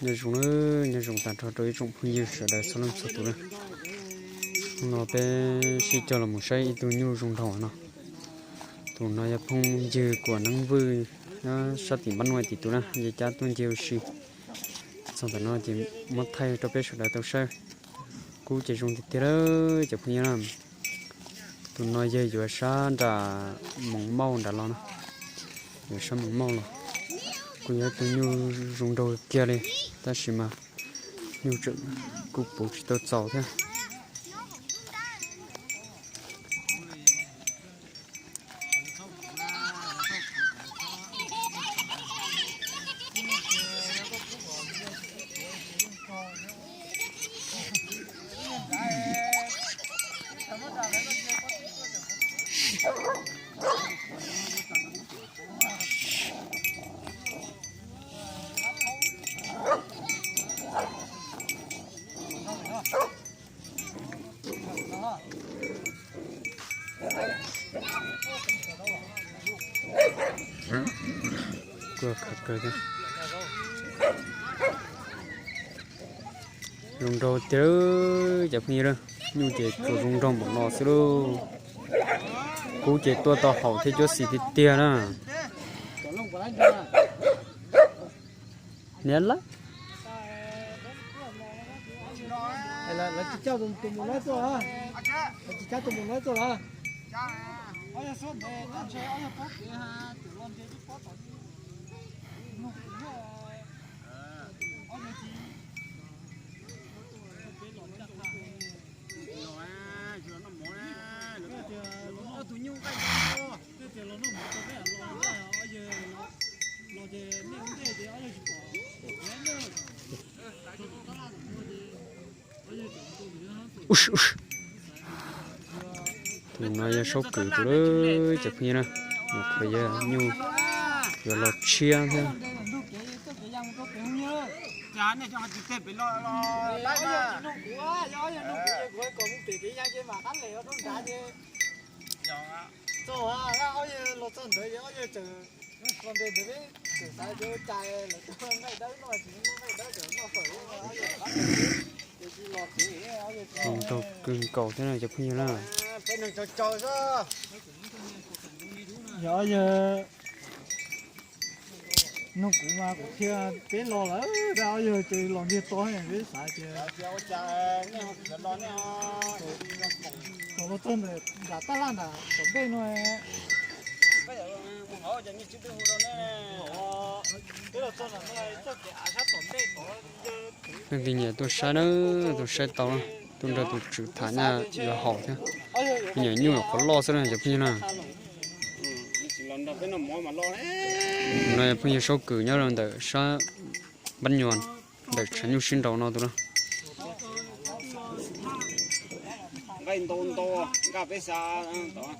nhà dùng tàn trò đối trong phong nhiêu sửa đời số lần số tuổi nó bé si cho là một say tụi nhiêu dùng thỏ nó tụi nó nhập phong dư của nắng vui nó sát tỉnh ban ngoài thì tụi nó giờ cha tụi nhiêu si xong rồi nó chỉ mất thay cho bé sửa đời tao sai cú chỉ dùng thì đó chỉ phong nhiêu làm tụi nó giờ vừa sáng đã mỏng mau đã lo nó vừa sáng mỏng mau rồi cú giờ tụi nhiêu dùng đầu kia đi ta chỉ mà nhiều chuyện cục bộ chỉ tao giàu thế cua khát cơ thế dùng đồ tớ chả phải đâu nhưng chỉ dùng đồ một lọ xíu đâu cú chỉ tua tao hậu thế cho xịt tiền à nén lắm là chỉ cho tụi mình nói thôi hả? Là chỉ cho tụi mình nói thôi hả? tụi nó giờ số cử tụi đó chụp như nè một thời gian nhiều rồi lọt chia thế tao cưng cầu thế này chụp như nè Giờ giờ nó cũng mà cũng kia bé lo lắm, ra giờ từ lòng kia tối này biết phải chưa? Còn nó tên là đã ta lan à, còn bên này. cái nhà tôi sai đó tôi sai tao tôi ra tôi chịu thả nhà là họ thế nhà như là có lo sao này chụp như nè này bây giờ số cử nhau rồi để sa bắn nhọn để tránh nhiều sinh đầu nó tụi nó cái to gặp cái xa đó